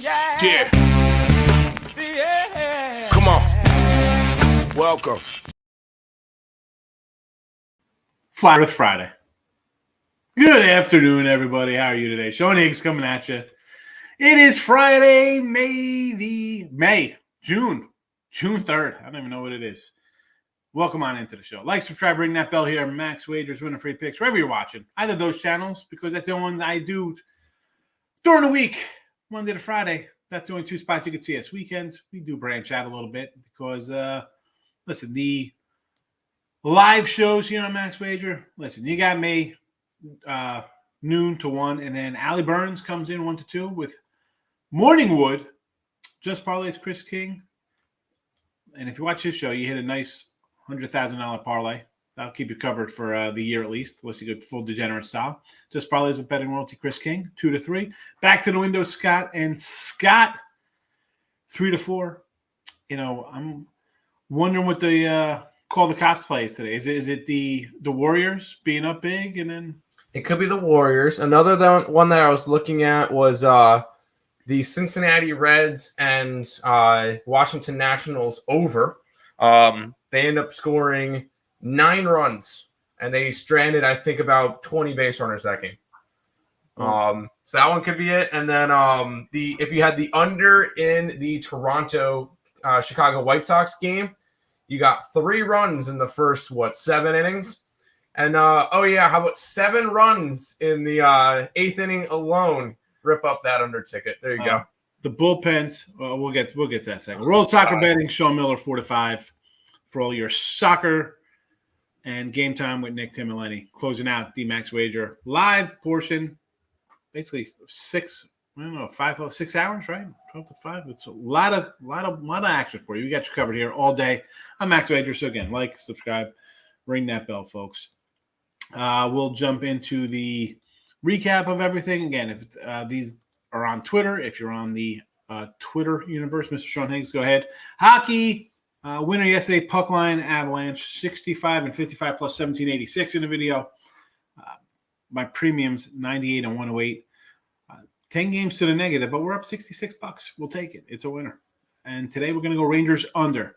Yeah. Come on. Welcome. Flat Earth Friday. Good afternoon, everybody. How are you today? Sean Higgs coming at you. It is Friday, June 3rd. I don't even know what it is. Welcome on into the show. Like, subscribe, ring that bell here. Max Wagers, Winner Free Picks, wherever you're watching. Either of those channels, because that's the only ones I do during the week, Monday to Friday. That's the only two spots you can see us. Weekends, we do branch out a little bit because, listen, the live shows here on Max Wager, listen, you got me noon to 1, and then Allie Burns comes in 1 to 2 with Morningwood, Just Parlays Chris King. And if you watch his show, you hit a nice $100,000 parlay. That'll keep you covered for the year at least, unless you go full degenerate style. Just Parlays with Betting Royalty Chris King, 2 to 3. Back to the window, Scott. And Scott, 3 to 4. You know, I'm wondering what the call the cops plays today. Is it the Warriors being up big and then? It could be the Warriors. Another one that I was looking at was the Cincinnati Reds and Washington Nationals over. They end up scoring 9 runs, and they stranded, I think, about 20 base runners that game. So that one could be it. And then if you had the under in the Toronto Chicago White Sox game, you got 3 runs in the first 7 innings. And how about 7 runs in the 8th inning alone? Rip up that under ticket. There you go. The bullpens. We'll get to that second. World Soccer Betting. Sean Miller 4 to 5 for all your soccer and game time with Nick, Tim, and Lenny. Closing out the Max Wager live portion. Basically 6 hours, right? 12 to 5. It's a lot of action for you. We got you covered here all day on Max Wager. So again, like, subscribe, ring that bell, folks. We'll jump into the recap of everything. Again, if these are on Twitter, if you're on the Twitter universe, Mr. Sean Higgs, go ahead. Hockey winner yesterday, puck line Avalanche, 65 and 55 plus 1786 in the video. My premiums 98 and 108. 10 games to the negative, but we're up $66. We'll take it. It's a winner. And today we're going to go Rangers under.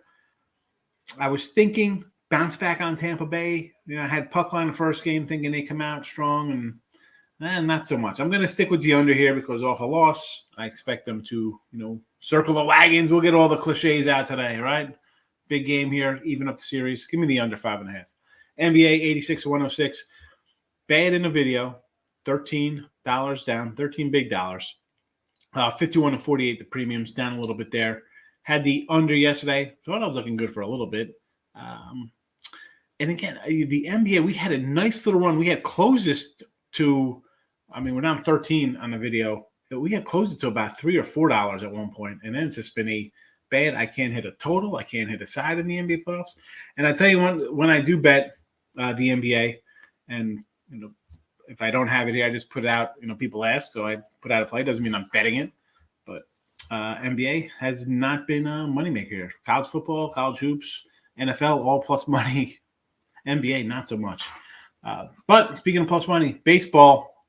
I was thinking bounce back on Tampa Bay. You know, I had puck line the first game thinking they come out strong, and not so much. I'm going to stick with the under here because off a loss, I expect them to, circle the wagons. We'll get all the cliches out today, right? Big game here, even up the series. Give me the under 5.5. NBA 86 to 106. Bad in the video. $13 down, 13 big dollars. 51 to 48, the premiums down a little bit there. Had the under yesterday. Thought I was looking good for a little bit. And again, the NBA, we had a nice little run. We had closed this to, we're down 13 on the video. We had closed it to about $3 or $4 at one point, and then it's just been a bad. I can't hit a total. I can't hit a side in the NBA playoffs. And I tell you, when I do bet the NBA, and if I don't have it here, I just put it out. People ask, so I put out a play. Doesn't mean I'm betting it, but NBA has not been a moneymaker here. College football, college hoops, NFL, all plus money. NBA, not so much. But speaking of plus money, baseball,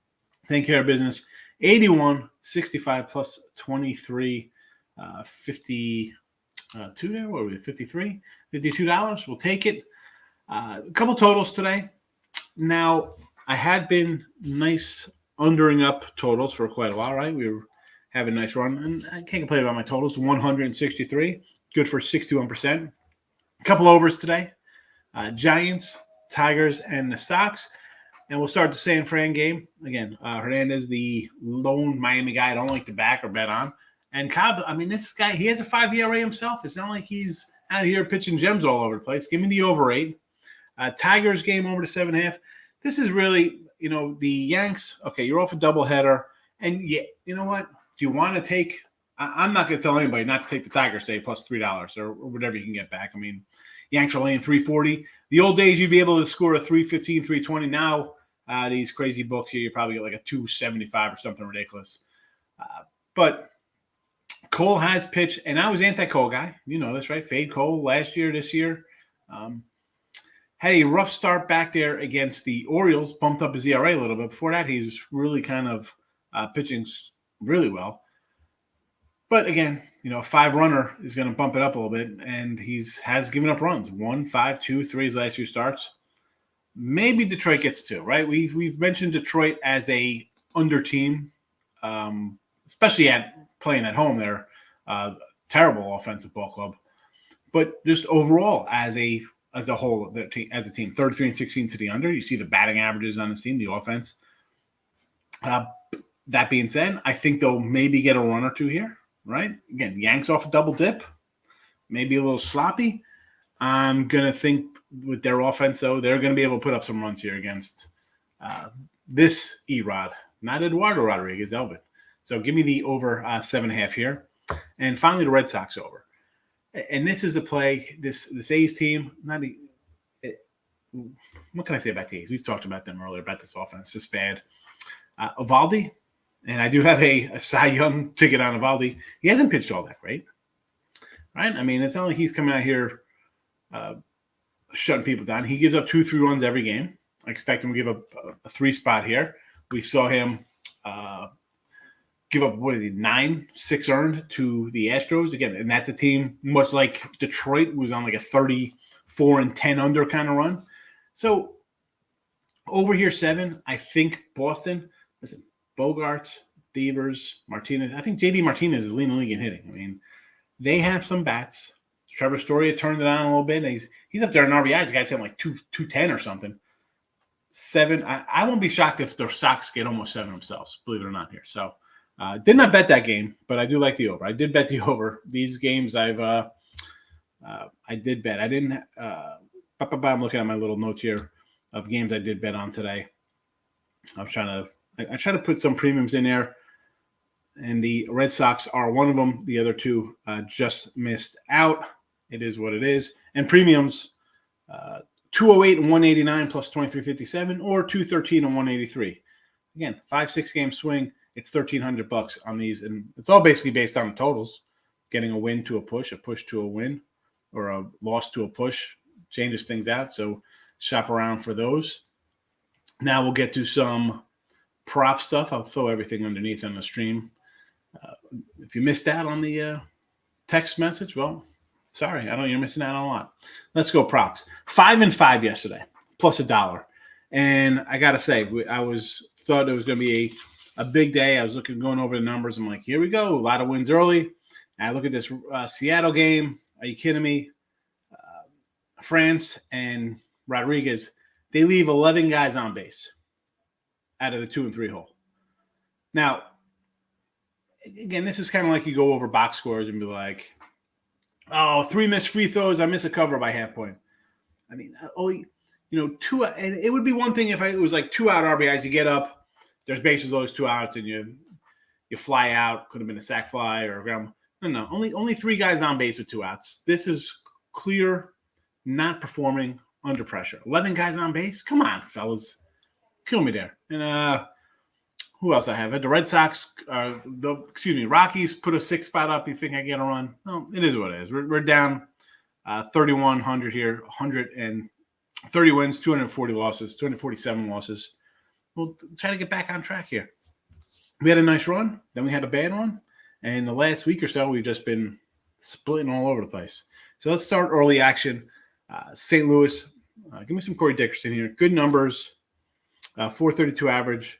taking care of business. 81, 65 plus 23, 52 there. What were we? 53, $52. We'll take it. A couple totals today. Now, I had been nice undering up totals for quite a while, right? We were having a nice run, and I can't complain about my totals. 163, good for 61%. A couple overs today. Giants, Tigers, and the Sox. And we'll start the San Fran game. Again, Hernandez, the lone Miami guy I don't like to back or bet on. And Cobb, this guy, he has a 5 ERA himself. It's not like he's out here pitching gems all over the place. Give me the over 8. Tigers game over to 7.5. This is really, the Yanks. Okay, you're off a doubleheader. And yeah, you know what? Do you want to take – I'm not going to tell anybody not to take the Tigers today plus $3 or whatever you can get back. Yanks are laying 340. The old days, you'd be able to score a 315, 320. Now, these crazy books here, you probably get like a 275 or something ridiculous. But Cole has pitched, and I was anti-Cole guy. You know this, right? Fade Cole last year, this year. Had a rough start back there against the Orioles, bumped up his ERA a little bit. Before that, he was really kind of pitching really well. But again, a 5-runner is going to bump it up a little bit, and has given up runs. 1, 5, 2, 3 his last few starts. Maybe Detroit gets 2, right? We've mentioned Detroit as a under team, especially at playing at home. They're terrible offensive ball club, but just overall as a whole, as a team, 33-16 to the under. You see the batting averages on this team, the offense. That being said, I think they'll maybe get a run or two here, right? Again, Yanks off a double dip, maybe a little sloppy. I'm going to think with their offense, though, they're going to be able to put up some runs here against this Erod, not Eduardo Rodriguez, Elvin. So give me the over 7.5 here. And finally, the Red Sox over. And this is a play, this A's team, what can I say about the A's? We've talked about them earlier, about this offense. It's bad. Evaldi, and I do have a Cy Young ticket on Evaldi. He hasn't pitched all that great, right? I mean, it's not like he's coming out here shutting people down. He gives up 2-3 runs every game. I expect him to give up a 3 spot here. We saw him give up, 9-6 earned to the Astros again, and that's a team much like Detroit was on like a 34-10 under kind of run. So over here 7, I think Boston. Listen, Bogarts, Devers, Martinez. I think JD Martinez is leading the league in hitting. I mean, they have some bats. Trevor Story turned it on a little bit. He's up there in RBIs. The guy's hitting like 210 or something. 7. I won't be shocked if the Sox get almost 7 themselves, believe it or not here. So did not bet that game, but I do like the over. I did bet the over. These games I did bet. I didn't I'm looking at my little notes here of games I did bet on today. I try to put some premiums in there, and the Red Sox are one of them. The other 2 just missed out. It is what it is. And premiums, 208 and 189 plus 23.57, or 213 and 183. Again, 5-6 game swing. It's $1,300 on these, and it's all basically based on the totals. Getting a win to a push to a win, or a loss to a push changes things out. So shop around for those. Now we'll get to some prop stuff. I'll throw everything underneath on the stream. If you missed out on the text message, well, sorry. I know you're missing out on a lot. Let's go props. 5 and 5 yesterday, plus $1. And I got to say, thought it was going to be a big day. I was going over the numbers. I'm like, here we go. A lot of wins early. And I look at this Seattle game. Are you kidding me? France and Rodriguez, they leave 11 guys on base out of the 2 and 3 hole. Now, again, this is kind of like you go over box scores and be like, oh, 3 missed free throws. I miss a cover by half point. I mean, 2, and it would be one thing if it was like 2 out RBIs. You get up, there's bases, those 2 outs, and you fly out. Could have been a sac fly or a ground. No. Only 3 guys on base with 2 outs. This is clear, not performing under pressure. 11 guys on base. Come on, fellas, kill me there. And who else I have? The Red Sox, Rockies put a 6 spot up. You think I get a run? No, it is what it is. We're down 3,100 here, 130 wins, 240 losses, 247 losses. We'll try to get back on track here. We had a nice run, then we had a bad run, and the last week or so we've just been splitting all over the place. So let's start early action. St. Louis, give me some Corey Dickerson here. Good numbers, 432 average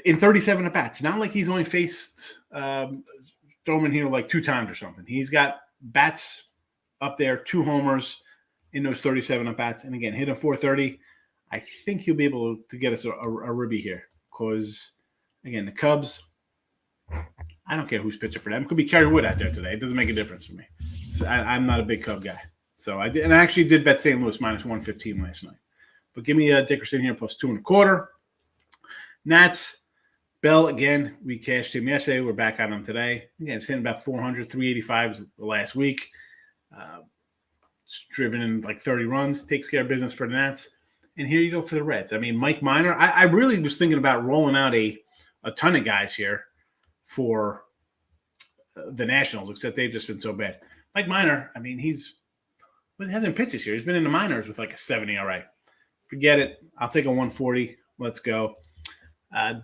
in 37 at-bats. Not like he's only faced Stroman here like 2 times or something. He's got bats up there, 2 homers in those 37 at-bats. And again, hit a 430. I think he'll be able to get us a ribby here because, again, the Cubs, I don't care who's pitching for them. It could be Kerry Wood out there today. It doesn't make a difference for me. So I'm not a big Cub guy. So I actually did bet St. Louis minus 115 last night. But give me Dickerson here plus 2.25. Nats, Bell, again, we cashed him yesterday. We're back on him today. Again, it's hitting about 400, 385 the last week. It's driven in like 30 runs. Takes care of business for the Nats. And here you go for the Reds. I mean, Mike Minor, I really was thinking about rolling out a ton of guys here for the Nationals, except they've just been so bad. Mike Minor, I mean, he hasn't pitched this year. He's been in the minors with like a 70 all right. Forget it. I'll take a 140. Let's go.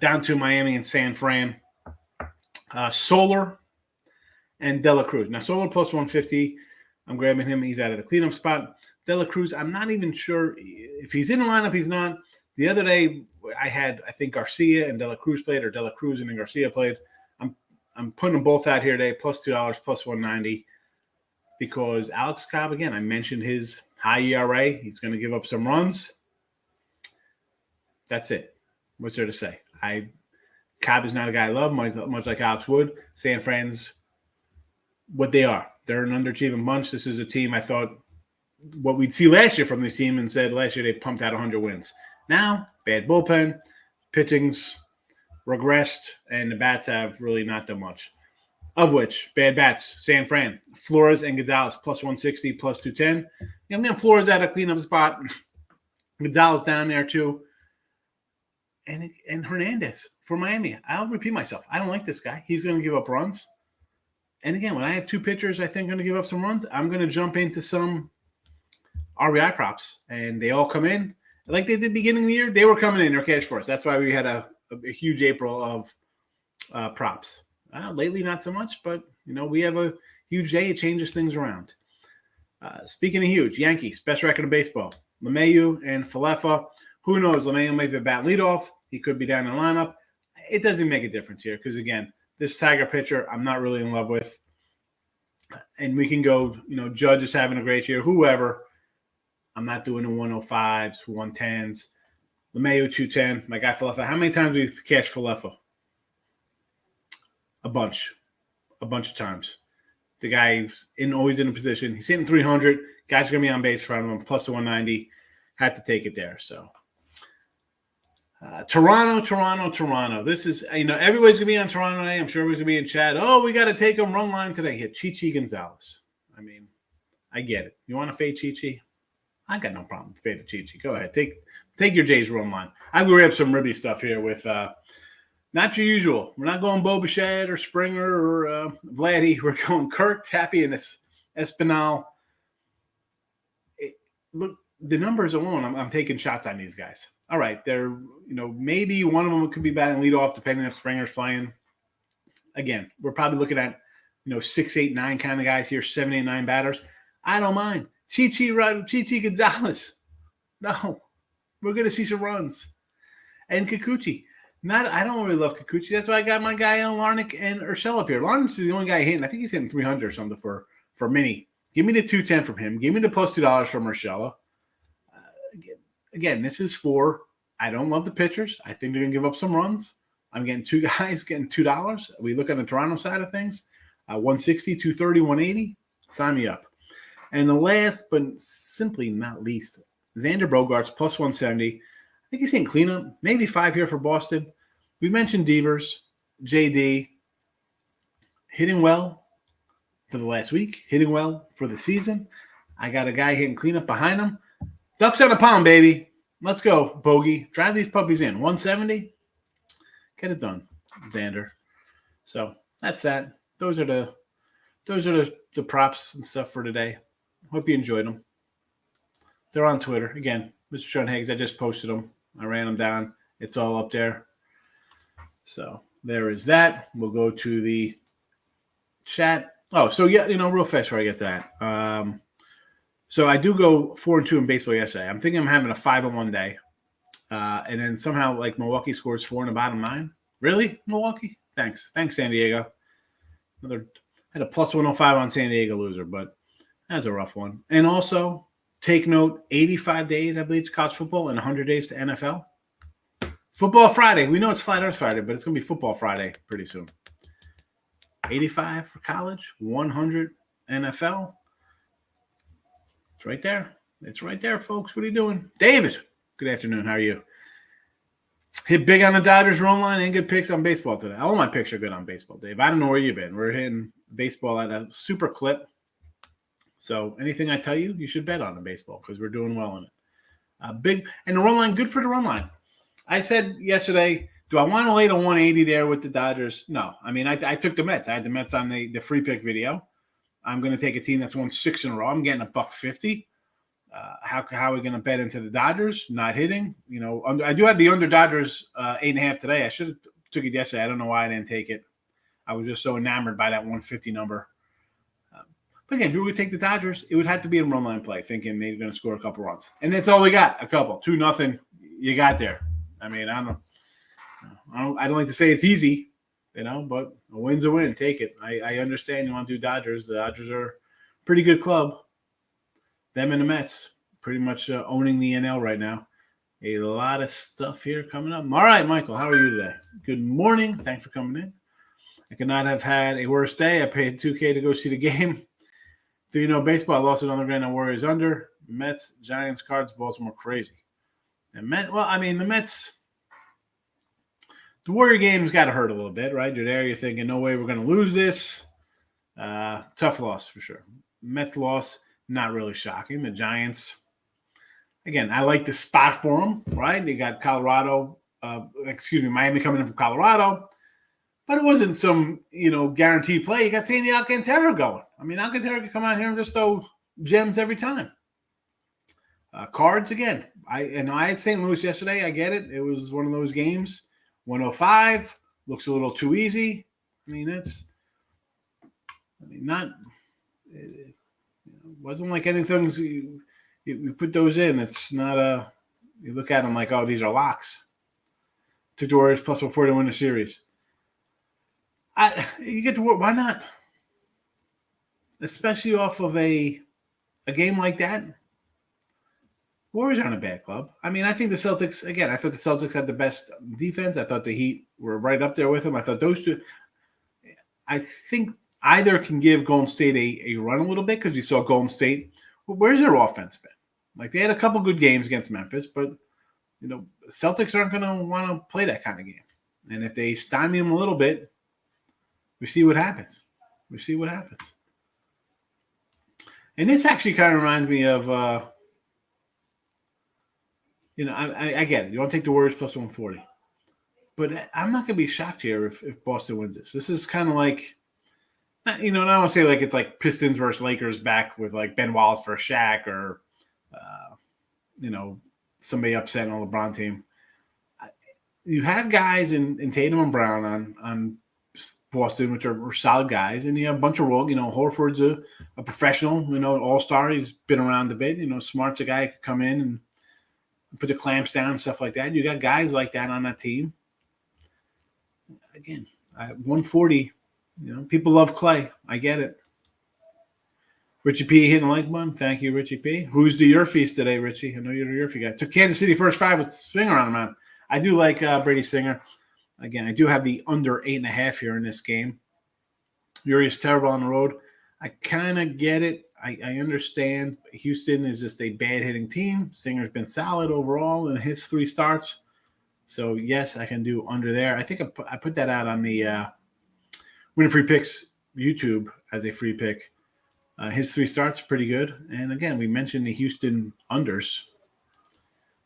Down to Miami and San Fran. Solar, and Dela Cruz. Now, Solar plus 150. I'm grabbing him. He's out of the cleanup spot. Dela Cruz, I'm not even sure if he's in the lineup. He's not. The other day, I think Garcia and Dela Cruz played, or Dela Cruz and then Garcia played. I'm putting them both out here today, plus $2, plus 190, because Alex Cobb, again, I mentioned his high ERA. He's going to give up some runs. That's it. What's there to say? Cobb is not a guy I love, much like Alex Wood. San Fran's what they are. They're an underachieving bunch. This is a team I thought what we'd see last year from this team, and said last year they pumped out 100 wins. Now, bad bullpen, pitching's regressed, and the bats have really not done much. Of which, bad bats, San Fran, Flores and Gonzalez, plus 160, plus 210. I'm getting Flores out of cleanup spot. Gonzalez down there too. And Hernandez for Miami. I'll repeat myself. I don't like this guy. He's going to give up runs. And again, when I have two pitchers I think are going to give up some runs, I'm going to jump into some RBI props. And they all come in. Like they did at the beginning of the year, they were coming in. They're cash for us. That's why we had a huge April of props. Lately, not so much, but, we have a huge day. It changes things around. Speaking of huge, Yankees, best record in baseball. LeMahieu and Falefa. Who knows? LeMahieu might be a bat leadoff. He could be down in the lineup. It doesn't make a difference here because, again, this Tiger pitcher I'm not really in love with. And we can go, Judge is having a great year, whoever. I'm not doing the 105s, 110s. LeMahieu, 210. My guy Falefa. How many times do you catch Falefa? A bunch of times. The guy's always in a position. He's hitting 300. Guys are going to be on base for him, plus 190. Had to take it there. So, Toronto. This is, everybody's going to be on Toronto today. I'm sure everybody's going to be in chat. Oh, we got to take them run line today. Hit Chichi Gonzalez. I mean, I get it. You want to fade Chichi? I got no problem fading Chichi. Go ahead. Take your Jays run line. I will grab some ribby stuff here with not your usual. We're not going Bo Bichette or Springer or Vladdy. We're going Kirk, Tappy, and Espinal. Look, the numbers alone, I'm taking shots on these guys. All right, they're, maybe one of them could be batting leadoff depending if Springer's playing. Again, we're probably looking at, 6, 8, 9 kind of guys here, 7, 8, 9 batters. I don't mind. Chichi Gonzalez. No, we're going to see some runs. And Kikuchi. I don't really love Kikuchi. That's why I got my guy on Larnach and Urshela up here. Larnach's the only guy hitting. I think he's hitting 300 or something for Mini. Give me the 210 from him. Give me the plus $2 from Urshela. Again, this is for – I don't love the pitchers. I think they're going to give up some runs. I'm getting two guys getting $2. We look on the Toronto side of things. 160, 230, 180. Sign me up. And the last but simply not least, Xander Bogaerts, plus 170. I think he's hitting cleanup. Maybe 5 here for Boston. We mentioned Devers, JD, hitting well for the last week, hitting well for the season. I got a guy hitting cleanup behind him. Ducks on the pound, baby. Let's go, Bogey. Drive these puppies in. 170. Get it done, Xander. So that's that. Those are the props and stuff for today. Hope you enjoyed them. They're on Twitter. Again, Mr. Sean Higgs, I just posted them. I ran them down. It's all up there. So there is that. We'll go to the chat. Oh, so yeah, real fast before I get to that. So I do go 4-2 in baseball yesterday. I'm thinking I'm having a 5-1 day. And then somehow, Milwaukee scores 4 in the bottom 9. Really, Milwaukee? Thanks, San Diego. I had a plus 105 on San Diego loser, but that's a rough one. And also, take note, 85 days, I believe, to college football and 100 days to NFL. Football Friday. We know it's Flat Earth Friday, but it's going to be Football Friday pretty soon. 85 for college, 100 NFL. It's right there. It's right there, folks. What are you doing? David, good afternoon. How are you? Hit big on the Dodgers run line and good picks on baseball today. All my picks are good on baseball, Dave. I don't know where you've been. We're hitting baseball at a super clip. So anything I tell you, you should bet on in baseball because we're doing well in it. Big and the run line, good for the run line. I said yesterday, do I want to lay the 180 there with the Dodgers? No. I mean, I took the Mets. I had the Mets on the free pick video. I'm going to take a team that's won 6 in a row. I'm getting $1.50. How are we going to bet into the Dodgers not hitting? I do have the under Dodgers 8.5 today. I should have took it yesterday. I don't know why I didn't take it. I was just so enamored by that 150 number. But again, if you would take the Dodgers, it would have to be in run line play, thinking they're going to score a couple runs. And that's all they got, a couple. 2-0, you got there. I mean, I don't like to say it's easy, but a win's a win. Take it. I understand you want to do Dodgers. The Dodgers are a pretty good club. Them and the Mets pretty much owning the NL right now. A lot of stuff here coming up. All right, Michael, how are you today? Good morning. Thanks for coming in. I could not have had a worse day. I paid $2K to go see the game. Baseball, I lost it on the grand Warriors under. Mets, Giants, Cards, Baltimore, crazy. And the Mets, the Warrior game's got to hurt a little bit, right? You're there, you're thinking, no way we're going to lose this. Tough loss for sure. Mets loss, not really shocking. The Giants, again, I like the spot for them, right? They got Miami coming in from Colorado. But it wasn't some, guaranteed play. You got Sandy Alcantara going. I mean, Alcantara could come out here and just throw gems every time. Cards, again. I had St. Louis yesterday. I get it. It was one of those games. 105. Looks a little too easy. It wasn't like anything. You put those in. It's not you look at them like, oh, these are locks. Took the Warriors plus 140 to win the series. You get to work. Why not? Especially off of a game like that. Warriors aren't a bad club. I think the Celtics, again, I thought the Celtics had the best defense. I thought the Heat were right up there with them. I thought those two, I think either can give Golden State a run a little bit because we saw Golden State. Well, where's their offense been? Like, they had a couple good games against Memphis, but, Celtics aren't going to want to play that kind of game. And if they stymie them a little bit, we see what happens. And this actually kind of reminds me of, I get it. You want to take the Warriors plus 140. But I'm not going to be shocked here if Boston wins this. This is kind of like, I don't want to say like it's like Pistons versus Lakers back with like Ben Wallace versus Shaq or, somebody upset on a LeBron team. You have guys in Tatum and Brown on Boston, which are solid guys, and you have a bunch of role. Horford's a professional, all-star. He's been around a bit. Smart's a guy who could come in and put the clamps down and stuff like that. You got guys like that on that team. Again, 140, people love Clay. I get it. Richie P hitting the like button. Thank you, Richie P. Who's the Yerfies today, Richie? I know you're the Yerfie guy. Took Kansas City first 5 with Singer on him, man. I do like Brady Singer. Again, I do have the under 8.5 here in this game. Urias terrible on the road. I kind of get it. I understand. Houston is just a bad hitting team. Singer's been solid overall in his 3 starts. So, yes, I can do under there. I think I put that out on the Win Free Picks YouTube as a free pick. His 3 starts pretty good. And, again, we mentioned the Houston unders.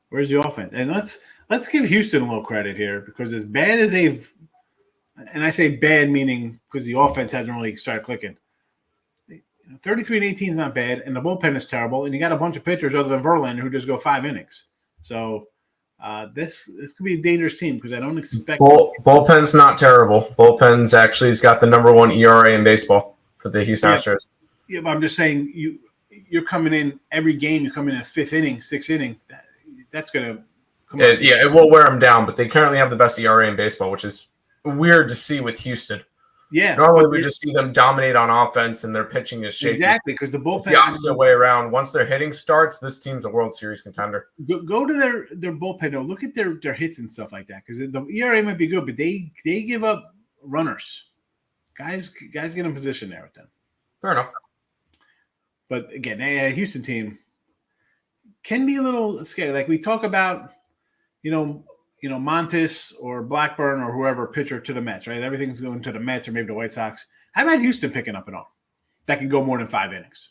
Where's the offense? And let's give Houston a little credit here because as bad as they've – and I say bad meaning because the offense hasn't really started clicking. 33-18 is not bad, and the bullpen is terrible, and you got a bunch of pitchers other than Verlander who just go 5 innings. So this could be a dangerous team because I don't expect bullpen's not terrible. Bullpen's actually has got the number 1 ERA in baseball for the Houston Astros. Yeah, but I'm just saying you're coming in every game. You come in a 5th inning, 6th inning. That's gonna come on. Yeah, it will wear them down. But they currently have the best ERA in baseball, which is weird to see with Houston. Yeah, normally we just see them dominate on offense and their pitching is shaky. Exactly, because the bullpen. It's the opposite way around. Once their hitting starts, this team's a World Series contender. Go to their bullpen though. Look at their hits and stuff like that because the ERA might be good, but they give up runners. Guys get in position there with them. Fair enough. But again, a Houston team can be a little scary. Like we talk about, Montes or Blackburn or whoever pitcher to the Mets, right? Everything's going to the Mets or maybe the White Sox. How about Houston picking up an arm that can go more than 5 innings?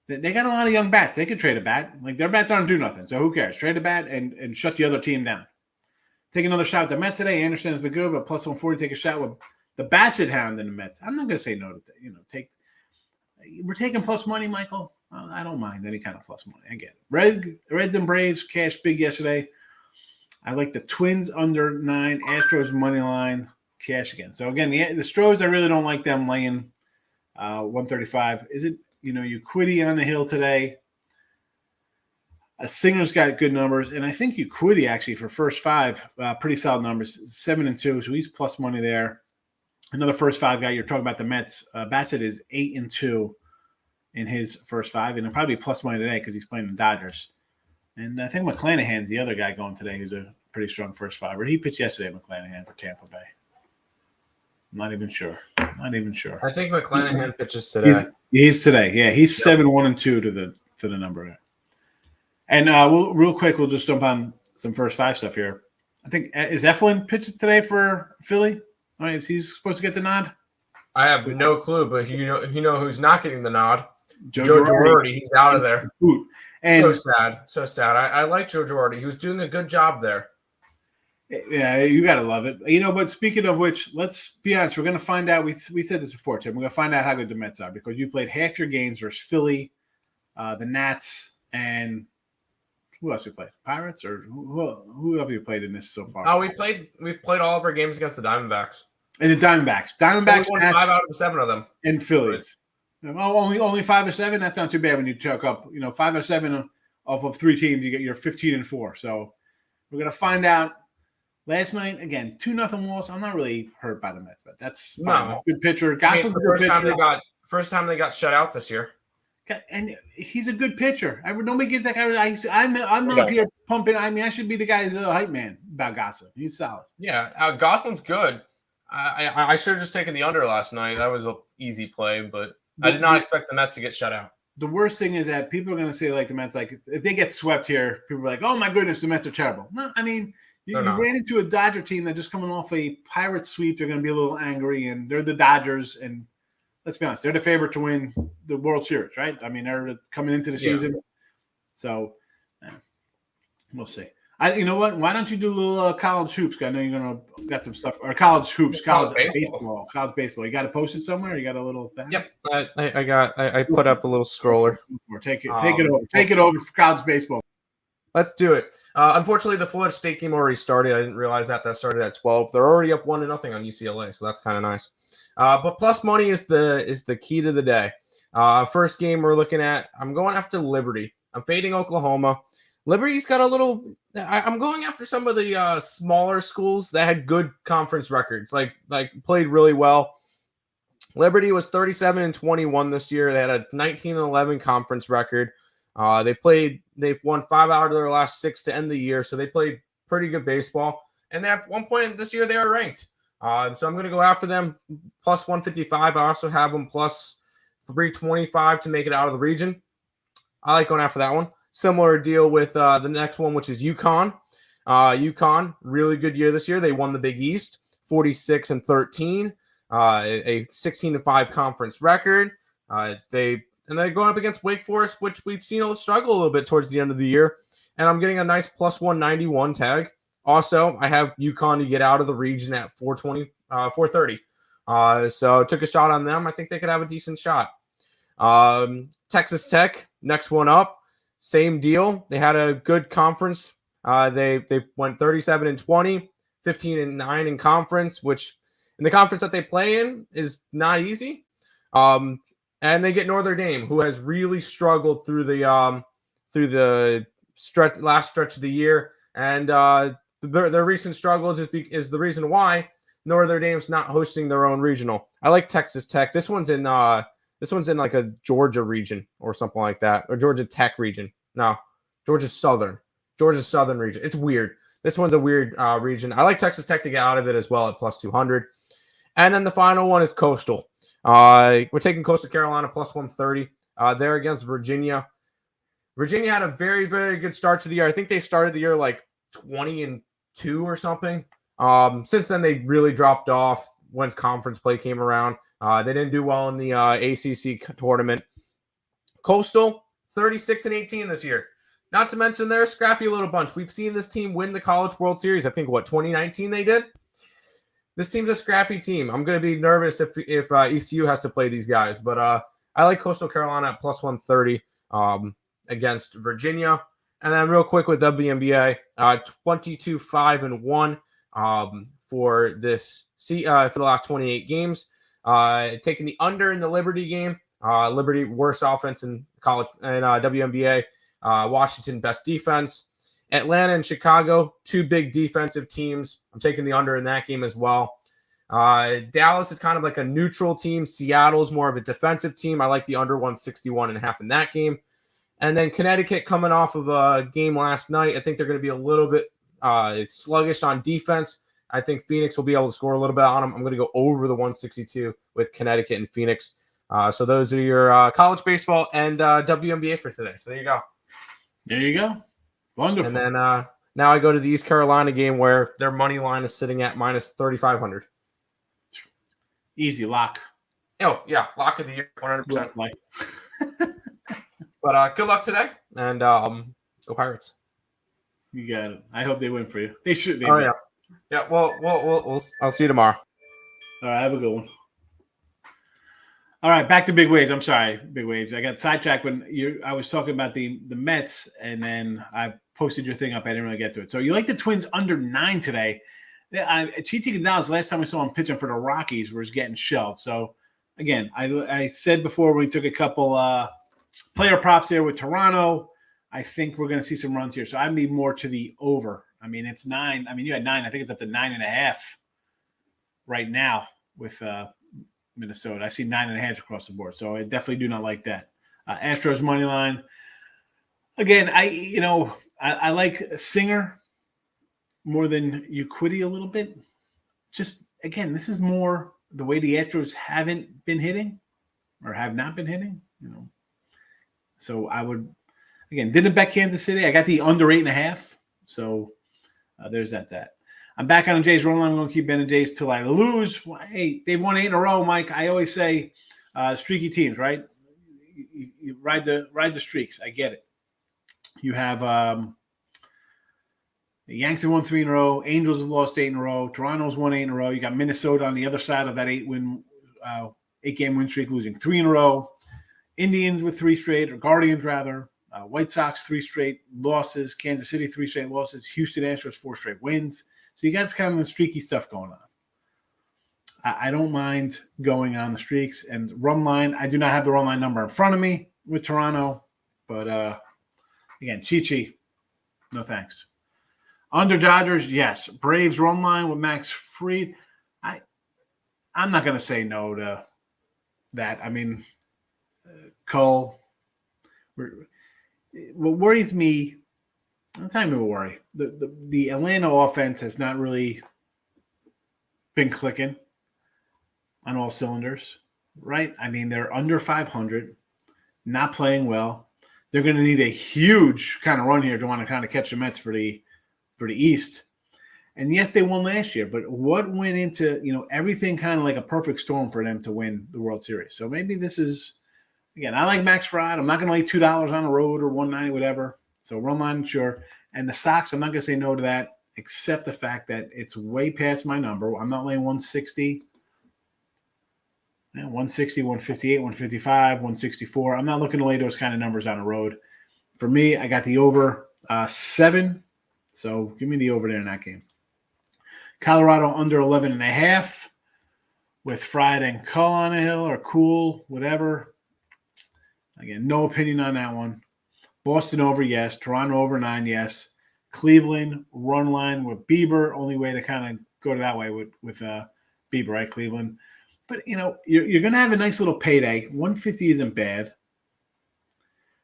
They got a lot of young bats. They could trade a bat. Like their bats aren't do nothing. So who cares? Trade a bat and shut the other team down. Take another shot at the Mets today. Anderson has been good, but plus 140, take a shot with the Bassett Hound in the Mets. I'm not going to say no to that. We're taking plus money, Michael. I don't mind any kind of plus money. I get it. Reds and Braves cash big yesterday. I like the Twins under 9. Astros money line cash again. So again, the Stros, I really don't like them laying 135. Is it, Uquiddy on the hill today? Singer's got good numbers, and I think Uquiddy actually for first five, pretty solid numbers, 7-2, so he's plus money there. Another first five guy, you're talking about the Mets. Bassett is 8-2 in his first five, and he'll probably plus money today because he's playing the Dodgers. And I think McClanahan's the other guy going today who's a pretty strong first five. Or he pitched yesterday, McClanahan, for Tampa Bay. I'm not even sure. I think McClanahan pitches today. He's today. Yeah, he's 7-1-2 to the number there. And real quick, we'll just jump on some first five stuff here. I think is Eflin pitching today for Philly? All right, is he supposed to get the nod? I have no clue, but you know who's not getting the nod? Joe Girardi. He's out of there. And so sad. I like Joe Girardi. He was doing a good job there. Yeah, you gotta love it. But speaking of which, let's be honest. We're gonna find out. We said this before, Tim. We're gonna find out how good the Mets are because you played half your games versus Philly, the Nats, and who else we played? Pirates or who have you played in this so far? Oh, we played all of our games against the Diamondbacks. And the Diamondbacks won 5 out of the 7 of them. And Phillies. Right. Only 5 or 7. That's not too bad when you chalk up. 5 or 7 off of 3 teams, you get your 15-4. So we're gonna find out. Last night, again, 2-0 loss. I'm not really hurt by the Mets, but that's fine. No. Good pitcher. Goss's the first time they got shut out this year. And he's a good pitcher. Nobody gives that guy. I'm not here pumping. I should be the guy's hype man about Gossip. He's solid. Yeah, Goslin's good. I should have just taken the under last night. That was an easy play, but I did not expect the Mets to get shut out. The worst thing is that people are going to say, like, the Mets, like, if they get swept here, people are like, oh, my goodness, the Mets are terrible. No, I mean, you ran into a Dodger team that just coming off a Pirate sweep. They're going to be a little angry, and they're the Dodgers, and let's be honest, they're the favorite to win the World Series, right? I mean, they're coming into the season. So we'll see. You know what? Why don't you do a little college hoops? I know you're going to got some stuff. Or college hoops, college baseball. College baseball. You got to post it somewhere? You got a little thing? Yep. I put up a little scroller. Take it over. Take it over for college baseball. Let's do it. Unfortunately, the Florida State game already started. I didn't realize that started at 12. They're already up 1-0 on UCLA, so that's kind of nice. But plus money is the key to the day. First game we're looking at, I'm going after Liberty. I'm fading Oklahoma. Liberty's got a little. I'm going after some of the smaller schools that had good conference records, like played really well. Liberty was 37-21 this year. They had a 19-11 conference record. They've won 5 out of their last 6 to end the year, so they played pretty good baseball. And at one point this year, they are ranked. So I'm going to go after them plus 155. I also have them plus 325 to make it out of the region. I like going after that one. Similar deal with the next one, which is UConn. UConn, really good year this year. They won the Big East, 46-13, a 16-5 conference record. They're going up against Wake Forest, which we've seen struggle a little bit towards the end of the year. And I'm getting a nice plus 191 tag. Also, I have UConn to get out of the region at 430. So took a shot on them. I think they could have a decent shot. Texas Tech, next one up. Same deal. They had a good conference. They went 37-20, 15-9 in conference, which in the conference that they play in is not easy. And they get Notre Dame, who has really struggled through the last stretch of the year, and their recent struggles is the reason why Notre Dame's not hosting their own regional. I like Texas Tech. This one's in like a Georgia region or something like that, or Georgia Tech region. No, Georgia Southern region. It's weird. This one's a weird region. I like Texas Tech to get out of it as well at plus 200. And then the final one is Coastal. We're taking Coastal Carolina plus 130. They're against Virginia. Virginia had a very, very good start to the year. I think they started the year like 20-2 or something. Since then, they really dropped off once conference play came around. They didn't do well in the ACC tournament. Coastal, 36-18 this year. Not to mention they're a scrappy little bunch. We've seen this team win the College World Series. I think, 2019 they did? This team's a scrappy team. I'm going to be nervous if ECU has to play these guys. But I like Coastal Carolina at plus 130 against Virginia. And then real quick with WNBA, 22-5-1 for the last 28 games. Taking the under in the Liberty game. Liberty, worst offense in college and WNBA. Washington, best defense. Atlanta and Chicago, two big defensive teams. I'm taking the under in that game as well. Dallas is kind of like a neutral team. Seattle's more of a defensive team. I like the under 161.5 in that game. And then Connecticut coming off of a game last night. I think they're going to be a little bit sluggish on defense. I think Phoenix will be able to score a little bit on them. I'm going to go over the 162 with Connecticut and Phoenix. So those are your college baseball and WNBA for today. So there you go. There you go. Wonderful. And then now I go to the East Carolina game where their money line is sitting at minus 3,500. Easy lock. Oh, yeah. Lock of the year, 100%. But good luck today, and go Pirates. You got it. I hope they win for you. They should. Yeah. Yeah, well, I'll see you tomorrow. All right, have a good one. All right, back to big waves. I'm sorry, big waves. I got sidetracked when I was talking about the Mets, and then I posted your thing up. I didn't really get to it. So you like the Twins under 9 today. Chiti Gonzalez, last time we saw him pitching for the Rockies, was getting shelled. So, again, I said before we took a couple player props there with Toronto. I think we're going to see some runs here. So I need more to the over. I mean, it's 9. I mean, you had 9. I think it's up to 9.5 right now with Minnesota. I see 9.5 across the board. So I definitely do not like that. Astros money line. Again, I like Singer more than Uquidi a little bit. Just, again, this is more the way the Astros haven't been hitting or have not been hitting, So I would, again, didn't bet Kansas City. I got the under 8.5. So there's that. I'm back on Jay's run line. I'm going to keep betting Jays till I lose. Hey, they've won 8 in a row, Mike. I always say streaky teams, right? You ride the streaks. I get it. You have the Yanks have won 3 in a row. Angels have lost 8 in a row. Toronto's won 8 in a row. You got Minnesota on the other side of that 8-game win streak, losing 3 in a row. Indians with 3 straight, or Guardians rather. White Sox 3 straight losses. Kansas City 3 straight losses. Houston Astros 4 straight wins. So you got kind of the streaky stuff going on. I don't mind going on the streaks. And run line, I do not have the run line number in front of me with Toronto. But, again, Chi-Chi, no thanks. Under Dodgers, yes. Braves run line with Max Fried. I'm not going to say no to that. I mean, Cole. What worries me, it's not even a worry. The Atlanta offense has not really been clicking on all cylinders, right? I mean, they're under 500, not playing well. They're going to need a huge kind of run here to want to kind of catch the Mets for the East. And yes, they won last year, but what went into, everything kind of like a perfect storm for them to win the World Series. So maybe this is, again, I like Max Fried. I'm not going to lay $2 on the road or $1.90, whatever. So run line, sure. And the Sox, I'm not going to say no to that, except the fact that it's way past my number. I'm not laying 160. 160, 158, 155, 164. I'm not looking to lay those kind of numbers on the road. For me, I got the over 7. So give me the over there in that game. Colorado under 11.5 with Fried and Cull on a hill or Cool, whatever. Again, no opinion on that one. Boston over, yes. Toronto over 9, yes. Cleveland run line with Bieber. Only way to kind of go to that way with Bieber, right? Cleveland. But, you're going to have a nice little payday. 150 isn't bad.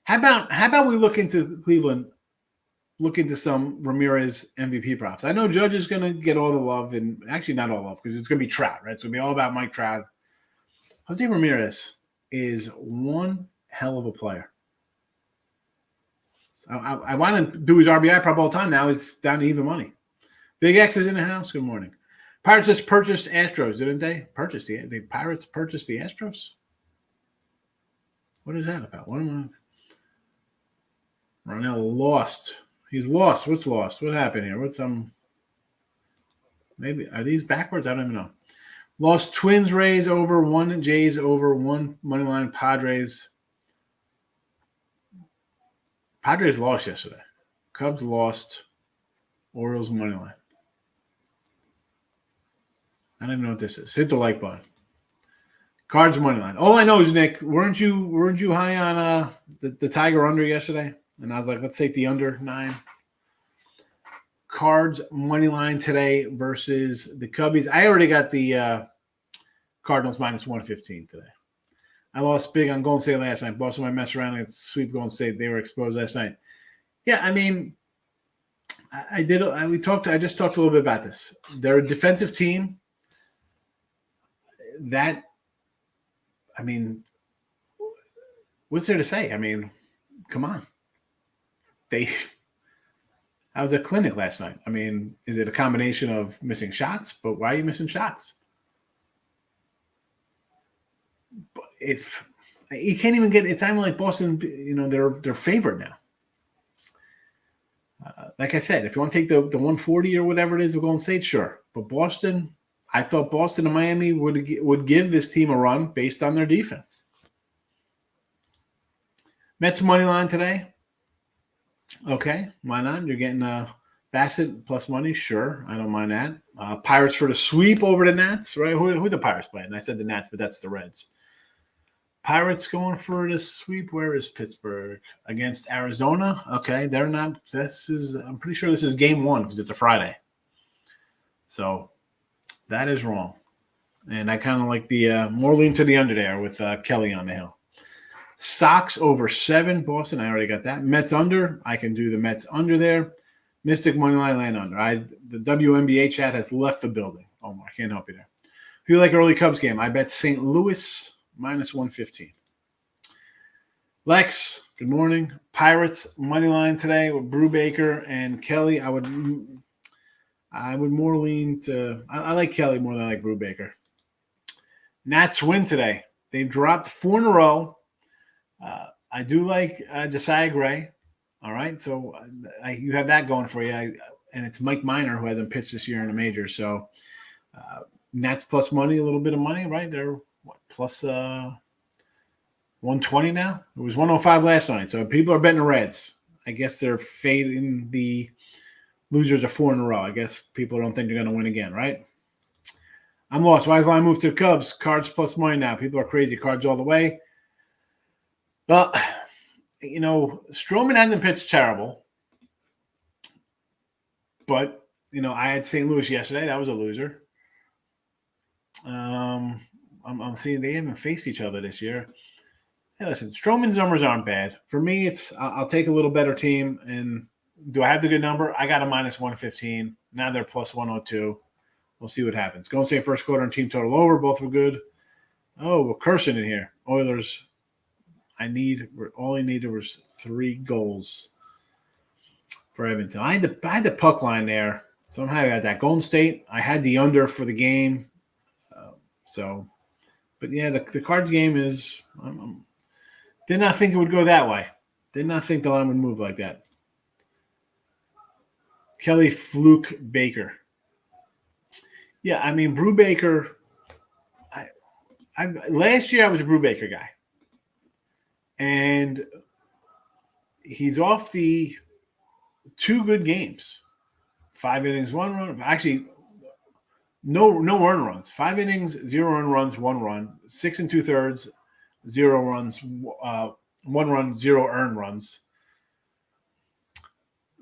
How about we look into Cleveland, look into some Ramirez MVP props? I know Judge is going to get all the love, and actually not all love because it's going to be Trout, right? It's going to be all about Mike Trout. Jose Ramirez is one hell of a player. So I want to do his RBI prop all the time. Now he's down to even money. Big X is in the house. Good morning. Pirates just purchased Astros, didn't they? The Pirates purchased the Astros? What is that about? What am I? Ronell lost. He's lost. What's lost? What happened here? What's maybe are these backwards? I don't even know. Lost Twins, Rays over 1, Jays over 1, money line Padres. Padres lost yesterday. Cubs lost. Orioles money line. I don't even know what this is. Hit the like button. Cards money line. All I know is, Nick, weren't you high on the Tiger under yesterday? And I was like, let's take the under 9. Cards money line today versus the Cubbies. I already got the Cardinals minus 115 today. I lost big on Golden State last night. Boston might mess around and sweep Golden State. They were exposed last night. Yeah, I mean, I just talked a little bit about this. They're a defensive team. That, I mean, what's there to say? I mean, come on. I was at clinic last night. I mean, is it a combination of missing shots? But why are you missing shots? But if you can't even get, it's not even like Boston. They're favored now. Like I said, if you want to take the 140 or whatever it is of Golden State, sure. But Boston, I thought Boston and Miami would give this team a run based on their defense. Mets money line today. Okay, why not? You're getting Bassett plus money. Sure, I don't mind that. Pirates for the sweep over the Nats, right? Who the Pirates playing? I said the Nats, but that's the Reds. Pirates going for the sweep. Where is Pittsburgh? Against Arizona? Okay, they're not. I'm pretty sure this is game 1 because it's a Friday. So that is wrong. And I kind of like the more lean to the under there with Kelly on the hill. Sox over 7, Boston. I already got that. Mets under. I can do the Mets under there. Mystic moneyline land under. The WNBA chat has left the building. Omar, I can't help you there. Who you like early Cubs game? I bet St. Louis minus 115. Lex, good morning. Pirates money line today with Brubaker and Kelly. I would more lean to. I like Kelly more than I like Brubaker. Nats win today. They've dropped 4 in a row. I do like Josiah Gray. All right, so you have that going for you. And it's Mike Minor who hasn't pitched this year in the majors. So Nats plus money, a little bit of money, right? They're plus 120 now. It was 105 last night. So people are betting the Reds. I guess they're fading the losers of 4 in a row. I guess people don't think they're going to win again, right? I'm lost. Why is line moved to the Cubs? Cards plus money now. People are crazy. Cards all the way. Well, Stroman hasn't pitched terrible. But, I had St. Louis yesterday. That was a loser. I'm seeing they haven't faced each other this year. Hey, listen, Stroman's numbers aren't bad. For me, I'll take a little better team. And do I have the good number? I got a minus 115. Now they're plus 102. We'll see what happens. Golden State first quarter and team total over. Both were good. Oh, we're cursing in here. Oilers. All I needed was 3 goals for Edmonton. I had the puck line there, so I'm happy about that. Golden State, I had the under for the game. But yeah, the Cards game is. Did not think it would go that way. Did not think the line would move like that. Kelly Fluke Baker. Yeah, I mean Brubaker. Last year I was a Brubaker guy. And he's off the 2 good games. 5 innings, 1 run. Actually, no earned runs. 5 innings, 0 earned runs, 1 run. 6 2/3, 0 runs, 1 run, 0 earned runs.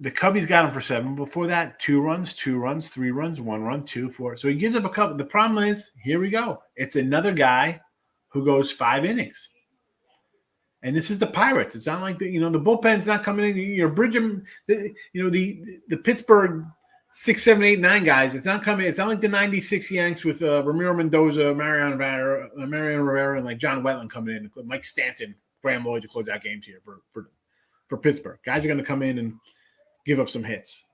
The Cubbies got him for 7. Before that, 2 runs, 2 runs, 3 runs, 1 run, 2, 4. So he gives up a couple. The problem is, here we go. It's another guy who goes 5 innings. And this is the Pirates. It's not like the bullpen's not coming in. You're bridging, the Pittsburgh 6, 7, 8, 9 guys. It's not coming. It's not like the '96 Yanks with Ramiro Mendoza, Mariano Rivera, and like John Wetland coming in, Mike Stanton, Graham Lloyd to close out games here for Pittsburgh. Guys are going to come in and give up some hits.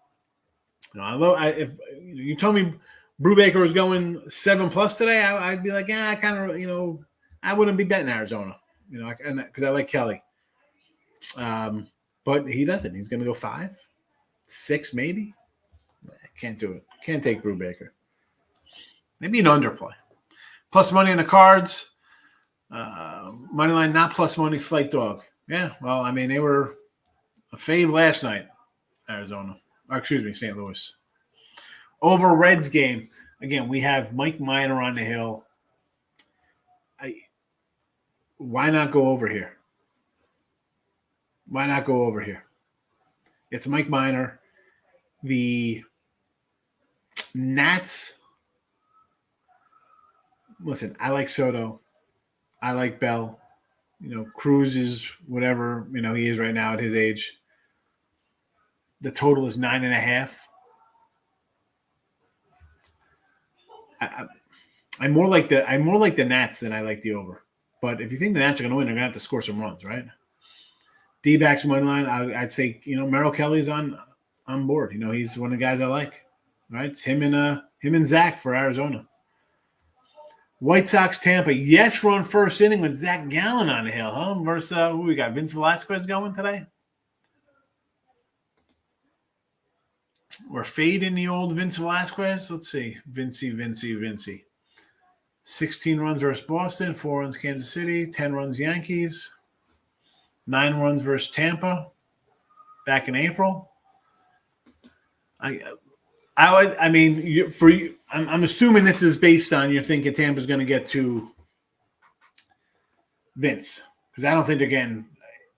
If you told me Brubaker was going 7+ today, I'd be like, I kind of, I wouldn't be betting Arizona. Because I like Kelly. But he doesn't. He's going to go 5, 6 maybe. I can't do it. Can't take Brubaker. Maybe an underplay. Plus money in the Cards. Money line not plus money, slight dog. Yeah, well, I mean, they were a fave last night, Arizona. St. Louis. Over Reds game. Again, we have Mike Minor on the hill. Why not go over here? Why not go over here? It's Mike Minor. The Nats. Listen, I like Soto. I like Bell. Cruz is whatever, he is right now at his age. The total is 9.5. I'm more like the Nats than I like the over. But if you think the Nats are going to win, they're going to have to score some runs, right? D-backs money line, I'd say Merrill Kelly's on board. He's one of the guys I like. Right? It's him and Zach for Arizona. White Sox Tampa. Yes, we're on first inning with Zach Gallen on the hill, huh? Versus who we got? Vince Velasquez going today. We're fading the old Vince Velasquez. Let's see. Vincey. 16 runs versus Boston, 4 runs Kansas City, 10 runs Yankees, 9 runs versus Tampa back in April. I'm assuming this is based on you're thinking Tampa's going to get to Vince, because I don't think they're getting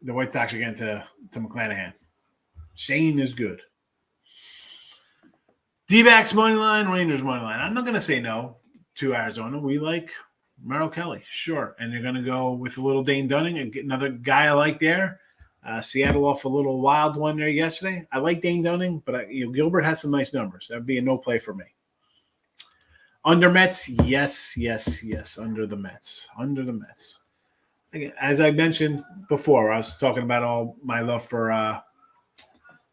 the White Sox are getting to McClanahan. Shane is good. D-backs money line, Rangers money line. I'm not going to say no to Arizona. We like Merrill Kelly, sure. And they're going to go with a little Dane Dunning and get another guy I like there. Seattle off a little wild one there yesterday. I like Dane Dunning, but Gilbert has some nice numbers. That would be a no play for me. Under Mets, yes. Under the Mets. Again, as I mentioned before, I was talking about all my love for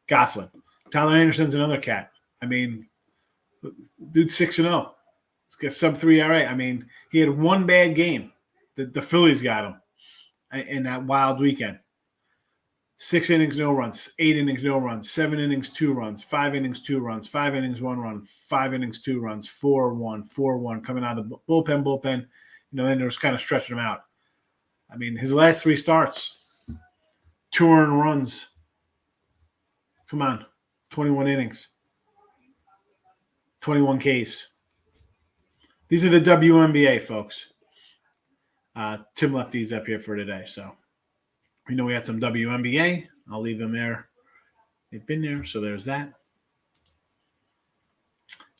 Gosselin. Tyler Anderson's another cat. Dude's 6-0. He's got sub-3 ERA. He had one bad game. The Phillies got him in that wild weekend. 6 innings, no runs. 8 innings, no runs. 7 innings, 2 runs. 5 innings, 2 runs. 5 innings, 1 run. 5 innings, 2 runs. 4-1, 4-1. Coming out of the bullpen. Then there was kind of stretching him out. His last 3 starts, 2 earned runs. Come on. 21 innings. 21 Ks. These are the WNBA, folks. Tim left these up here for today, so we had some WNBA. I'll leave them there. They've been there, so there's that.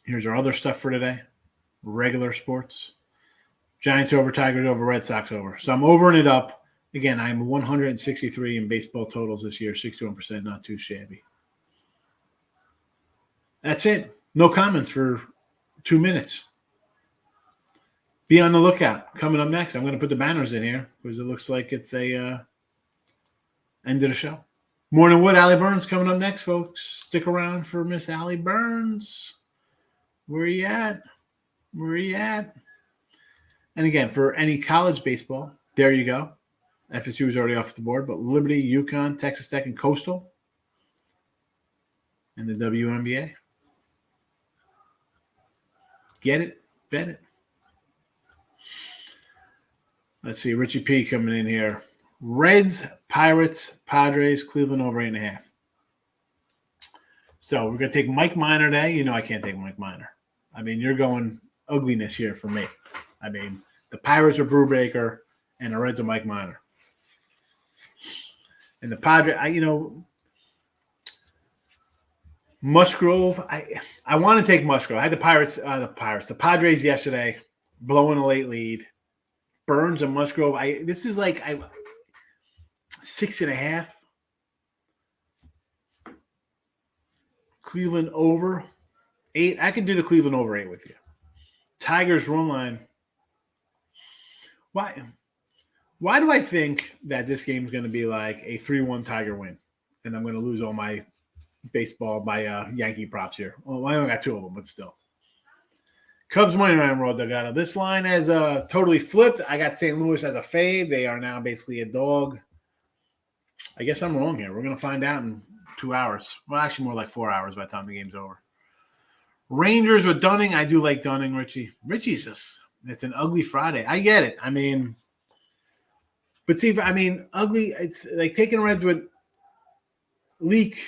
Here's our other stuff for today. Regular sports. Giants over, Tigers over, Red Sox over. So I'm overing it up. Again, I'm 163 in baseball totals this year, 61%, not too shabby. That's it. No comments for 2 minutes. Be on the lookout. Coming up next, I'm going to put the banners in here because it looks like it's a end of the show. Morning Wood, Allie Burns coming up next, folks. Stick around for Miss Allie Burns. Where are you at? And again, for any college baseball, there you go. FSU is already off the board, but Liberty, UConn, Texas Tech, and Coastal. And the WNBA. Get it, bet it. Let's see, Richie P coming in here. Reds, Pirates, Padres, Cleveland over 8.5. So we're going to take Mike Minor today. I can't take Mike Minor. You're going ugliness here for me. The Pirates are Brubaker, and the Reds are Mike Minor. And the Padres, Musgrove. I want to take Musgrove. I had the Padres yesterday, blowing a late lead. Burns and Musgrove. This is like 6.5. Cleveland over 8. I could do the Cleveland over 8 with you. Tigers run line. Why do I think that this game is going to be like a 3-1 Tiger win, and I'm going to lose all my baseball, my Yankee props here? Well, I only got 2 of them, but still. Cubs money line road Delgado. This line has totally flipped. I got St. Louis as a fave. They are now basically a dog. I guess I'm wrong here. We're going to find out in 2 hours. Well, actually more like 4 hours by the time the game's over. Rangers with Dunning. I do like Dunning, Richie. Richie's just, it's an ugly Friday. I get it. But see, ugly, it's like taking Reds with Leak,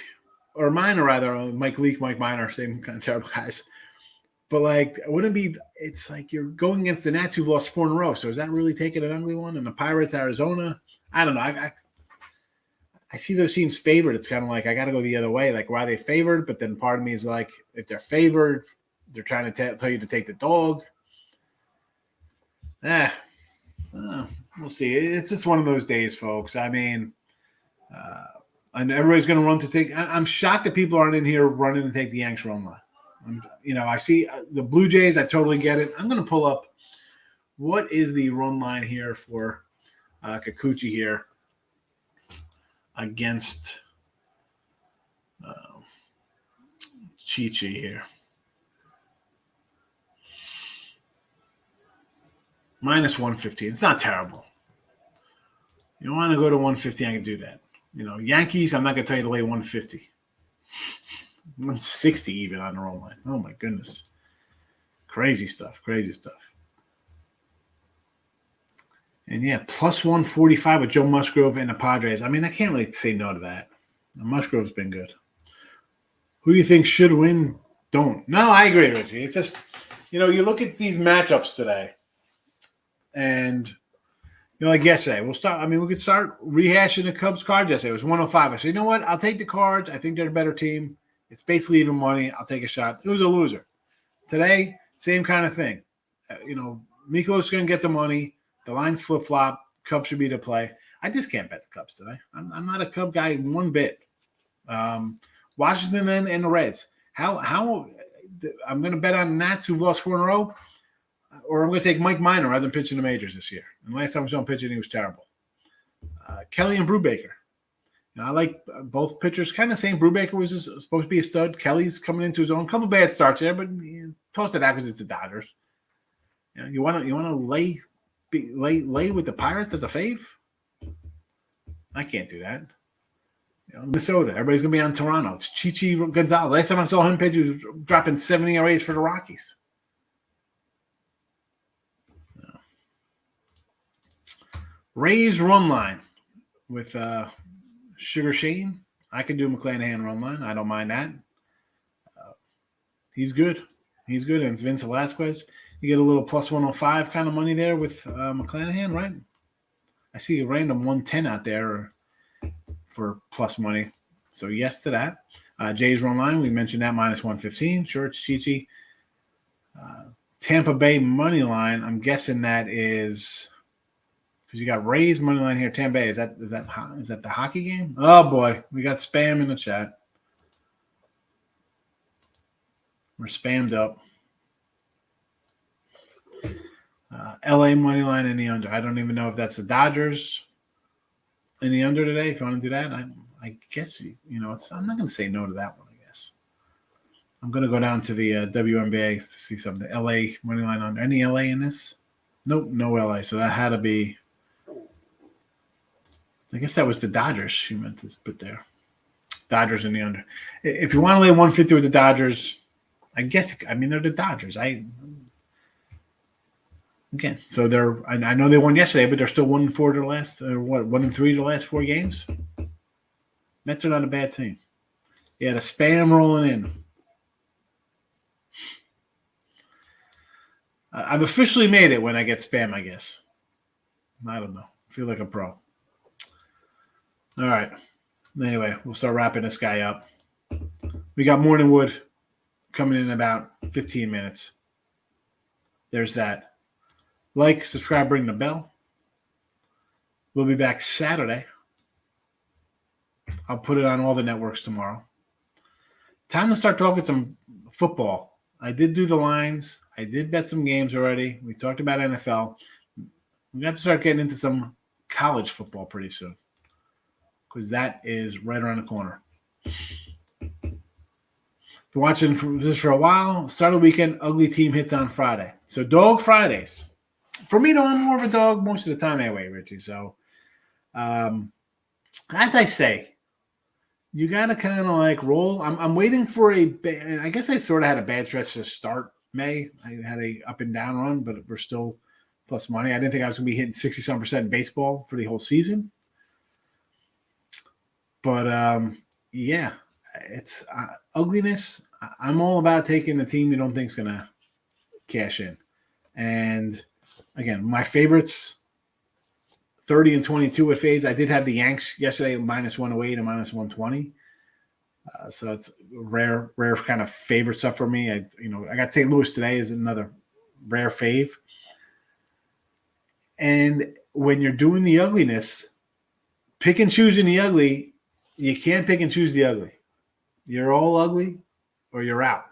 or Minor rather, Mike Leak, Mike Minor, same kind of terrible guys. But like, it wouldn't be. It's like you're going against the Nats who've lost 4 in a row. So is that really taking an ugly one? And the Pirates, Arizona. I don't know. I see those teams favored. It's kind of like I got to go the other way. Like, why are they favored? But then part of me is like, if they're favored, they're trying to tell you to take the dog. We'll see. It's just one of those days, folks. I mean, and everybody's going to run to take. I'm shocked that people aren't in here running to take the Yanks run line. I see the Blue Jays. I totally get it. I'm going to pull up what is the run line here for Kikuchi here against Chi-Chi here. Minus 115. It's not terrible. You want to go to 150, I can do that. Yankees, I'm not going to tell you to lay 150. 160 even on the run line. Oh, my goodness. Crazy stuff. And, yeah, plus 145 with Joe Musgrove and the Padres. I mean, I can't really say no to that. Musgrove's been good. Who do you think should win? Don't. No, I agree, Richie. It's just, you look at these matchups today. And, like yesterday, we could start rehashing the Cubs cards yesterday. It was 105. I said, you know what? I'll take the Cards. I think they're a better team. It's basically even money. I'll take a shot. It was a loser. Today, same kind of thing. Miko's going to get the money. The lines flip-flop. Cubs should be to play. I just can't bet the Cubs today. I'm not a Cub guy one bit. Washington and the Reds. How I'm going to bet on the Nats who've lost 4 in a row. Or I'm going to take Mike Minor, who hasn't pitched in the majors this year. And last time I saw him pitching, he was terrible. Kelly and Brubaker. I like both pitchers. Kind of same. Brubaker was supposed to be a stud. Kelly's coming into his own. Couple bad starts there, but toss it out because it's the Dodgers. You want to lay with the Pirates as a fave? I can't do that. Minnesota. Everybody's going to be on Toronto. It's Chichi Gonzalez. Last time I saw him pitch, he was dropping 70 ERAs for the Rockies. Rays run line with Sugar Shane. I could do McClanahan run line. I don't mind that. He's good. And it's Vince Velasquez. You get a little plus 105 kind of money there with McClanahan, right? I see a random 110 out there for plus money. So yes to that. Jays run line. We mentioned that minus 115. Sure, it's Chichi. Tampa Bay money line. I'm guessing that is... You got Rays money line here. Tampa Bay. Is that the hockey game? Oh boy, we got spam in the chat. We're spammed up. LA money line in the under. I don't even know if that's the Dodgers in the under today. If you want to do that, I guess I'm not going to say no to that one. I guess I'm going to go down to the WNBA to see something. LA money line under. Any LA in this? Nope, no LA. So that had to be. I guess that was the Dodgers she meant to put there. Dodgers in the under. If you want to lay 150 with the Dodgers, I guess, they're the Dodgers. So they're, I know they won yesterday, but they're still 1-4 their last, 1-3 the last 4 games. Mets are not a bad team. Yeah, the spam rolling in. I've officially made it when I get spam, I guess. I don't know. I feel like a pro. All right. Anyway, we'll start wrapping this guy up. We got Morningwood coming in about 15 minutes. There's that. Like, subscribe, ring the bell. We'll be back Saturday. I'll put it on all the networks tomorrow. Time to start talking some football. I did do the lines. I did bet some games already. We talked about NFL. We got to start getting into some college football pretty soon, because that is right around the corner. If you're watching this for a while, start of the weekend, ugly team hits on Friday. So Dog Fridays. For me, though, I'm more of a dog most of the time anyway, Richie. So, as I say, you got to kind of like roll. I'm waiting for I guess I sort of had a bad stretch to start May. I had a up and down run, but we're still plus money. I didn't think I was going to be hitting 60-some% in baseball for the whole season. But, yeah, it's ugliness. I'm all about taking the team you don't think is going to cash in. And again, my favorites, 30 and 22 with fades. I did have the Yanks yesterday, minus 108 and minus 120. So it's rare kind of favorite stuff for me. I got St. Louis today is another rare fave. And when you're doing the ugliness, pick and choose in the ugly. You can't pick and choose the ugly. You're all ugly or you're out,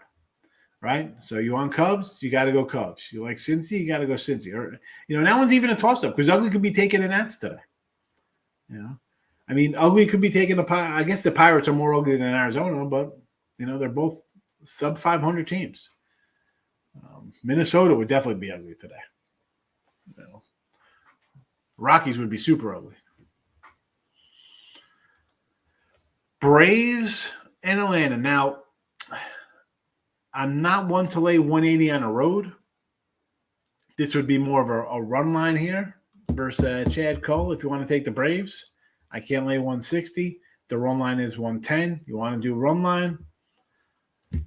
right? So you want Cubs, you got to go Cubs. You like Cincy, you got to go Cincy. Or, that one's even a toss-up because ugly could be taken in Nats today. Ugly could be taken – I guess the Pirates are more ugly than Arizona, but, they're both sub-500 teams. Minnesota would definitely be ugly today. Rockies would be super ugly. Braves and Atlanta. Now, I'm not one to lay 180 on the road. This would be more of a run line here versus Chad Cole if you want to take the Braves. I can't lay 160. The run line is 110. You want to do run line?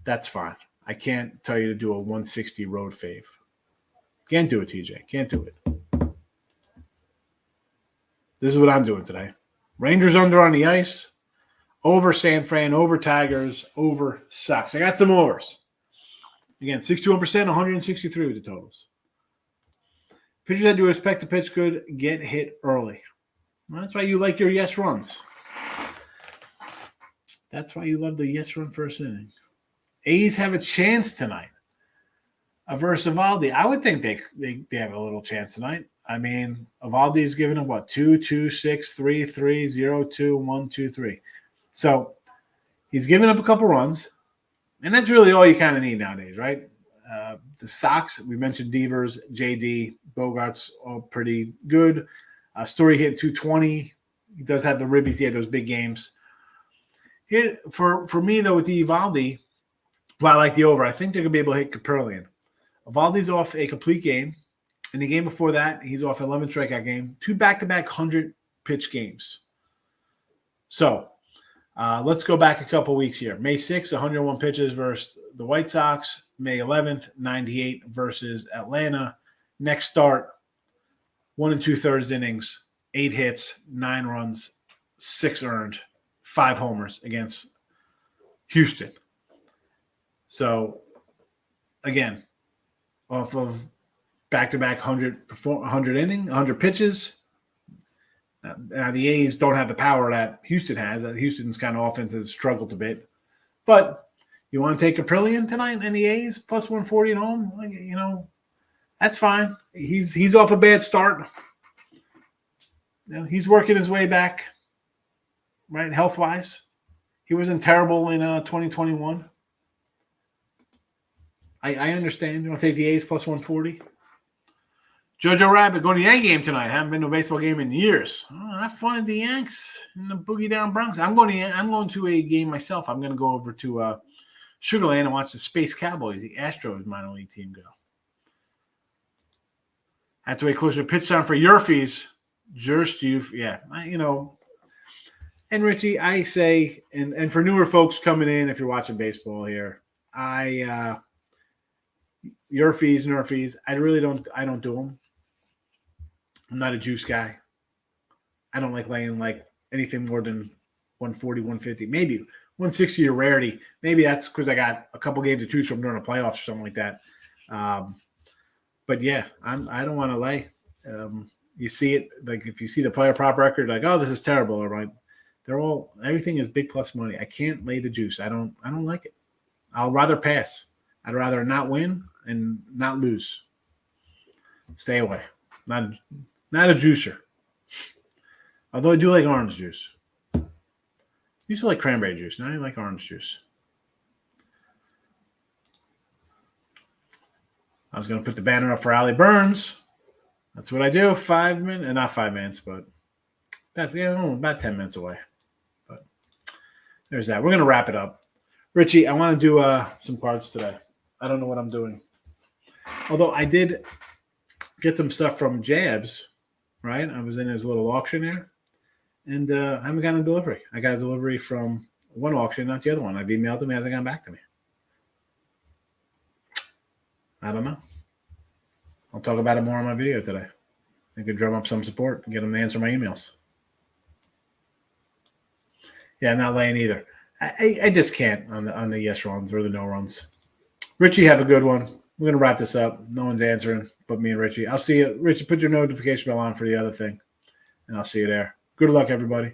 That's fine. I can't tell you to do a 160 road fave. Can't do it, TJ. Can't do it. This is what I'm doing today. Rangers under on the ice. Over San Fran, over Tigers, over Sox. I got some overs. Again, 61%, 163 with the totals. Pitchers that do expect to pitch good get hit early. Well, that's why you like your yes runs. That's why you love the yes run first inning. A's have a chance tonight versus Evaldi. I would think they have a little chance tonight. Evaldi's given them what? 2, 2, 6, 3, 3, 0, 2, 1, 2, 3. So he's given up a couple runs, and that's really all you kind of need nowadays, right? The Sox, we mentioned Devers, JD, Bogart's all pretty good. Story hit 220. He does have the ribbies. He had those big games. For me, though, with the Evaldi, I like the over. I think they're going to be able to hit Kaperlian. Evaldi's off a complete game. In the game before that, he's off 11 strikeout game. 2 back-to-back 100-pitch games. So let's go back a couple weeks here. May 6th, 101 pitches versus the White Sox. May 11th, 98 versus Atlanta. Next start, 1 2/3 innings, 8 hits, 9 runs, 6 earned, 5 homers against Houston. So, again, off of back-to-back 100 pitches. Now, the A's don't have the power that Houston has. Houston's kind of offense has struggled a bit. But you want to take Kaperlian tonight and the A's plus 140 at home? That's fine. He's off a bad start. He's working his way back, right, health-wise. He wasn't terrible in 2021. I understand. You want to take the A's plus 140? Jojo Rabbit going to the Yankee game tonight. Haven't been to a baseball game in years. Have fun at the Yanks in the Boogie Down Bronx. I'm going to a game myself. I'm going to go over to Sugarland and watch the Space Cowboys, the Astros minor league team, go. Have to wait closer to pitch time for Yurfies. Yeah. And Richie, I say, and for newer folks coming in, if you're watching baseball here, Nerfies, I don't do them. I'm not a juice guy. I don't like laying anything more than 140, 150, maybe 160 a rarity. Maybe that's because I got a couple games to choose from during the playoffs or something like that. But yeah, I don't want to lay. You see it, if you see the player prop record, oh, this is terrible. All right. Everything is big plus money. I can't lay the juice. I don't like it. I'll rather pass. I'd rather not win and not lose. Stay away. Not a juicer. Although I do like orange juice. Used to like cranberry juice. Now I like orange juice. I was going to put the banner up for Allie Burns. That's what I do. 5 minutes, not 5 minutes, but about 10 minutes away. But there's that. We're going to wrap it up. Richie, I want to do some cards today. I don't know what I'm doing. Although I did get some stuff from Jabs, right? I was in his little auction there. And I haven't gotten a delivery. I got a delivery from one auction, not the other one. I've emailed him. He hasn't gotten back to me. I don't know. I'll talk about it more on my video today. I could drum up some support and get them to answer my emails. Yeah, I'm not laying either. I just can't on the yes runs or the no runs. Richie, have a good one. We're gonna wrap this up. No one's answering but me and Richie. I'll see you. Richie, put your notification bell on for the other thing, and I'll see you there. Good luck, everybody.